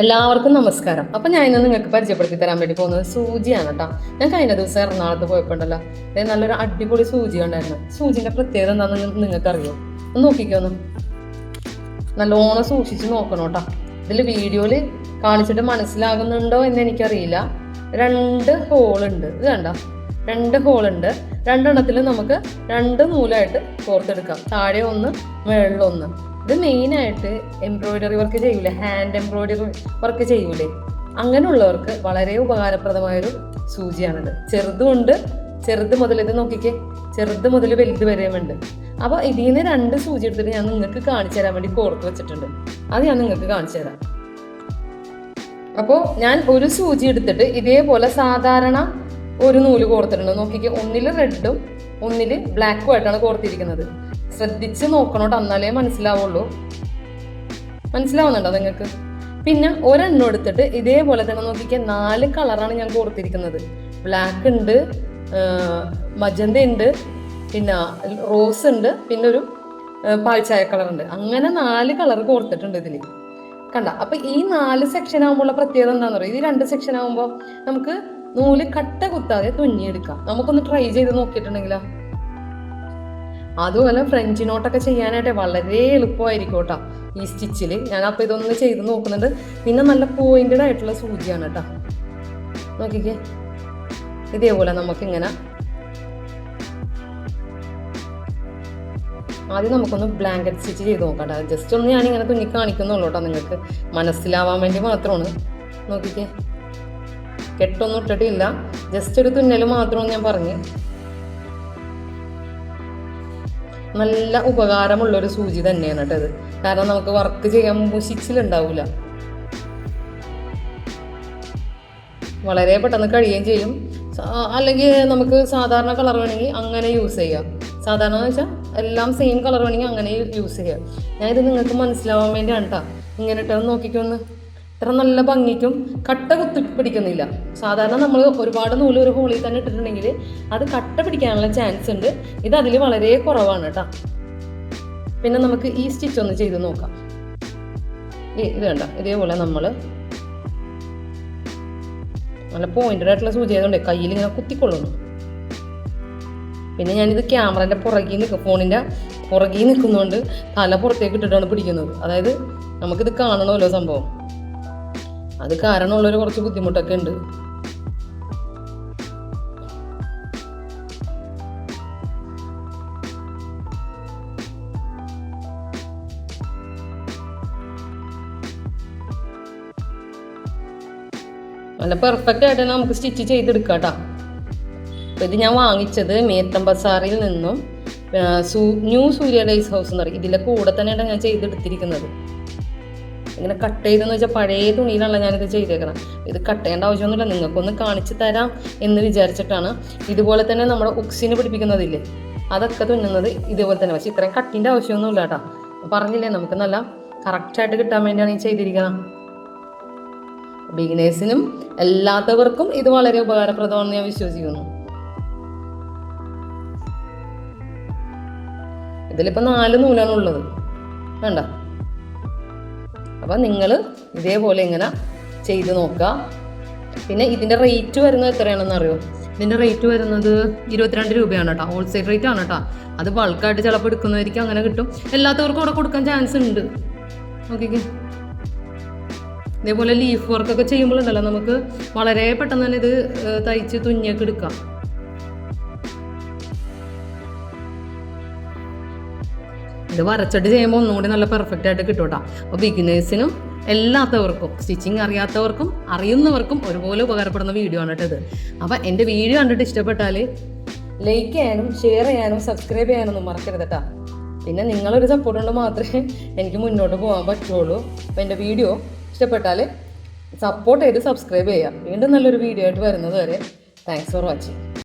എല്ലാവർക്കും നമസ്കാരം. അപ്പം ഞാൻ ഇന്ന് നിങ്ങൾക്ക് പരിചയപ്പെടുത്തി തരാൻ വേണ്ടി പോകുന്നത് സൂചിയാണ് കേട്ടോ. ഞാൻ കഴിഞ്ഞ ദിവസം എറണാകുളത്ത് പോയപ്പോണ്ടല്ലോ, നല്ലൊരു അടിപൊളി സൂചി ഉണ്ടായിരുന്നു. സൂചിൻ്റെ പ്രത്യേകത എന്താണെന്ന് നിങ്ങൾക്ക് അറിയോ? ഒന്ന് നോക്കിക്കോന്ന്, നല്ലോണം സൂക്ഷിച്ച് നോക്കണം കേട്ടോ. ഇതിൽ വീഡിയോയിൽ കാണിച്ചിട്ട് മനസ്സിലാകുന്നുണ്ടോ എന്ന് എനിക്കറിയില്ല. 2 ഹോളുണ്ട്, ഇത് കണ്ട 2 ഹോളുണ്ട്. 2 എണ്ണത്തിൽ നമുക്ക് 2 നൂലായിട്ട് കോർത്തെടുക്കാം. താഴെ ഒന്ന്, മുകളിലൊന്ന്. ഇത് മെയിനായിട്ട് എംബ്രോയിഡറി വർക്ക് ചെയ്യൂലേ, ഹാൻഡ് എംബ്രോയിഡറി വർക്ക് ചെയ്യൂലേ, അങ്ങനെയുള്ളവർക്ക് വളരെ ഉപകാരപ്രദമായൊരു സൂചിയാണിത്. ചെറുതുമുണ്ട്, ചെറുത് മുതൽ ഇത് നോക്കിക്കേ, ചെറുത് മുതൽ വലുത് വരെയുമുണ്ട്. അപ്പോൾ ഇതിൽ നിന്ന് 2 സൂചി എടുത്തിട്ട് ഞാൻ നിങ്ങൾക്ക് കാണിച്ചു തരാൻ വേണ്ടി കോർത്ത് വെച്ചിട്ടുണ്ട്. അത് ഞാൻ നിങ്ങൾക്ക് കാണിച്ചു തരാം. അപ്പോൾ ഞാൻ ഒരു സൂചി എടുത്തിട്ട് ഇതേപോലെ സാധാരണ ഒരു നൂല് കോർത്തിട്ടുണ്ട്. നോക്കിക്കേ, ഒന്നിൽ റെഡും ഒന്നിൽ ബ്ലാക്കും ആയിട്ടാണ് കോർത്തിരിക്കുന്നത്. ശ്രദ്ധിച്ച് നോക്കണോട്ട്, എന്നാലേ മനസ്സിലാവുള്ളൂ. മനസ്സിലാവുന്നുണ്ടോ നിങ്ങൾക്ക്? പിന്നെ ഒരെണ്ണം എടുത്തിട്ട് ഇതേപോലെ തന്നെ നോക്കിക്കാൻ 4 കളറാണ് ഞാൻ കോർത്തിരിക്കുന്നത്. ബ്ലാക്ക് ഉണ്ട്, മജന്ത ഉണ്ട്, പിന്നെ റോസ് ഉണ്ട്, പിന്നെ ഒരു പാൽച്ചായ കളറുണ്ട്. അങ്ങനെ 4 കളർ കോർത്തിട്ടുണ്ട് ഇതിൽ, കണ്ട. അപ്പം ഈ 4 സെക്ഷൻ ആകുമ്പോഴുള്ള പ്രത്യേകത എന്താണെന്ന് പറയുക, ഇത് 2 സെക്ഷൻ ആകുമ്പോൾ നമുക്ക് നൂല് കട്ട കുത്താതെ തുന്നിയെടുക്കാം. നമുക്കൊന്ന് ട്രൈ ചെയ്ത് നോക്കിയിട്ടുണ്ടെങ്കിലോ. അതുപോലെ ഫ്രഞ്ച് നോട്ടൊക്കെ ചെയ്യാനായിട്ട് വളരെ എളുപ്പമായിരിക്കും കേട്ടോ ഈ സ്റ്റിച്ചിൽ. ഞാനപ്പോൾ ഇതൊന്ന് ചെയ്ത് നോക്കുന്നുണ്ട്. പിന്നെ നല്ല പോയിന്റഡ് ആയിട്ടുള്ള സൂചിയാണ് കേട്ടോ. നോക്കിക്കേ, ഇതേപോലെ നമുക്കിങ്ങനെ ആദ്യം നമുക്കൊന്ന് ബ്ലാങ്കറ്റ് സ്റ്റിച്ച് ചെയ്ത് നോക്കാം കേട്ടോ. ജസ്റ്റ് ഒന്ന് ഞാനിങ്ങനെ തുന്നി കാണിക്കുന്നുള്ളൂ കേട്ടോ, നിങ്ങൾക്ക് മനസ്സിലാവാൻ വേണ്ടി മാത്രമാണ്. നോക്കിക്കേ, കെട്ടൊന്നും ഇട്ടിട്ടില്ല, ജസ്റ്റ് ഒരു തുന്നൽ മാത്രമെന്ന് ഞാൻ പറഞ്ഞു. നല്ല ഉപകാരമുള്ളൊരു സൂചി തന്നെയാണ് കേട്ടോ ഇത്. കാരണം നമുക്ക് വർക്ക് ചെയ്യാൻ മുഷിച്ചിലുണ്ടാവില്ല, വളരെ പെട്ടെന്ന് കഴിയുകയും ചെയ്യും. അല്ലെങ്കിൽ നമുക്ക് സാധാരണ കളർ വേണമെങ്കിൽ അങ്ങനെ യൂസ് ചെയ്യാം. സാധാരണ എന്ന് വെച്ചാൽ എല്ലാം സെയിം കളർ വേണമെങ്കിൽ അങ്ങനെ യൂസ് ചെയ്യാം. ഞാനിത് നിങ്ങൾക്ക് മനസ്സിലാവാൻ വേണ്ടിയാണ് കേട്ടോ ഇങ്ങനെ ഇട്ടത്. നോക്കിക്കൊന്ന്, ഇത്ര നല്ല ഭംഗിക്കും കട്ട കുത്തി പിടിക്കുന്നില്ല. സാധാരണ നമ്മൾ ഒരുപാട് നൂല് ഒരു ഹോളിൽ തന്നെ ഇട്ടിട്ടുണ്ടെങ്കിൽ അത് കട്ട പിടിക്കാനുള്ള ചാൻസ് ഉണ്ട്. ഇത് അതിൽ വളരെ കുറവാണ് കേട്ടോ. പിന്നെ നമുക്ക് ഈ സ്റ്റിച്ച് ഒന്ന് ചെയ്ത് നോക്കാം. ഇത് വേണ്ട, ഇതേപോലെ നമ്മൾ നല്ല പോയിന്റഡ് ആയിട്ടുള്ള സൂചി ആയതുകൊണ്ട് കയ്യിൽ ഇങ്ങനെ കുത്തിക്കൊള്ളുന്നു. പിന്നെ ഞാനിത് ക്യാമറൻ്റെ പുറകിൽ നിൽക്കും, ഫോണിൻ്റെ പുറകിൽ നിൽക്കുന്നതുകൊണ്ട് തല പുറത്തേക്ക് ഇട്ടിട്ടാണ് പിടിക്കുന്നത്. അതായത് നമുക്കിത് കാണണമല്ലോ സംഭവം, അത് കാരണമുള്ളൊരു കുറച്ച് ബുദ്ധിമുട്ടൊക്കെ ഉണ്ട്. നല്ല പെർഫെക്റ്റ് ആയിട്ട് തന്നെ നമുക്ക് സ്റ്റിച്ച് ചെയ്തെടുക്കാം കേട്ടോ. അപ്പോൾ ഇത് ഞാൻ വാങ്ങിച്ചത് മേത്തം ബസാറിൽ നിന്നും ന്യൂ സൂര്യ ഡേയ്സ് ഹൗസ് എന്ന് പറയും. ഇതിലെ കൂടെ തന്നെയാണ് ഞാൻ ചെയ്തെടുത്തിരിക്കുന്നത്. ഇങ്ങനെ കട്ട് ചെയ്തെന്ന് വെച്ചാൽ പഴയ തുണിയിലല്ല ഞാനിത് ചെയ്തേക്കണം. ഇത് കട്ട് ചെയ്യേണ്ട ആവശ്യമൊന്നുമില്ല, നിങ്ങൾക്കൊന്ന് കാണിച്ചു തരാം എന്ന് വിചാരിച്ചിട്ടാണ്. ഇതുപോലെ തന്നെ നമ്മുടെ ഉക്സിന് പിടിപ്പിക്കുന്നതില്ലേ, അതൊക്കെ തുന്നുന്നത് ഇതുപോലെ തന്നെ. പക്ഷേ ഇത്രയും കട്ടിൻ്റെ ആവശ്യമൊന്നുമില്ല കേട്ടോ. പറഞ്ഞില്ലേ, നമുക്ക് നല്ല കറക്റ്റായിട്ട് കിട്ടാൻ വേണ്ടിയാണ് ഈ ചെയ്തിരിക്കണം. ബിഗിനേഴ്സിനും എല്ലാത്തവർക്കും ഇത് വളരെ ഉപകാരപ്രദമാണെന്ന് ഞാൻ വിശ്വസിക്കുന്നു. ഇതിലിപ്പോൾ 4 നൂലാണ് ഉള്ളത്, വേണ്ട. അപ്പം നിങ്ങൾ ഇതേപോലെ ഇങ്ങനെ ചെയ്ത് നോക്കുക. പിന്നെ ഇതിൻ്റെ റേറ്റ് വരുന്നത് എത്രയാണെന്ന് അറിയോ? ഇതിൻ്റെ റേറ്റ് വരുന്നത് 22 രൂപയാണ് കേട്ടോ. ഹോൾസെയിൽ റേറ്റ് ആണ് കേട്ടോ. അത് ബൾക്കായിട്ട് ചിലപ്പോൾ എടുക്കുന്നതായിരിക്കും, അങ്ങനെ കിട്ടും. എല്ലാത്തവർക്കും അവിടെ കൊടുക്കാൻ ചാൻസ് ഉണ്ട്. നോക്കിക്കേ, ഇതേപോലെ ലീഫ് വർക്കൊക്കെ ചെയ്യുമ്പോഴുണ്ടല്ലോ നമുക്ക് വളരെ പെട്ടെന്ന് തന്നെ ഇത് തയ്ച്ച് തുന്നിയൊക്കെ എടുക്കാം. ഇത് വരച്ചിട്ട് ചെയ്യുമ്പോൾ ഒന്നുകൂടി നല്ല പെർഫെക്റ്റ് ആയിട്ട് കിട്ടും കേട്ടോ. അപ്പോൾ ബിഗിനേഴ്സിനും എല്ലാത്തവർക്കും, സ്റ്റിച്ചിങ് അറിയാത്തവർക്കും അറിയുന്നവർക്കും ഒരുപോലെ ഉപകാരപ്പെടുന്ന വീഡിയോ ആണ് കേട്ടോ ഇത്. അപ്പോൾ എൻ്റെ വീഡിയോ കണ്ടിട്ട് ഇഷ്ടപ്പെട്ടാൽ ലൈക്ക് ചെയ്യാനും ഷെയർ ചെയ്യാനും സബ്സ്ക്രൈബ് ചെയ്യാനൊന്നും മറക്കരുത് കേട്ടോ. പിന്നെ നിങ്ങളൊരു സപ്പോർട്ട് കൊണ്ട് മാത്രമേ എനിക്ക് മുന്നോട്ട് പോകാൻ പറ്റുള്ളൂ. അപ്പോൾ എൻ്റെ വീഡിയോ ഇഷ്ടപ്പെട്ടാൽ സപ്പോർട്ട് ചെയ്ത് സബ്സ്ക്രൈബ് ചെയ്യാം. വീണ്ടും നല്ലൊരു വീഡിയോ ആയിട്ട് വരുന്നത് വരെ താങ്ക്സ് ഫോർ വാച്ചിങ്.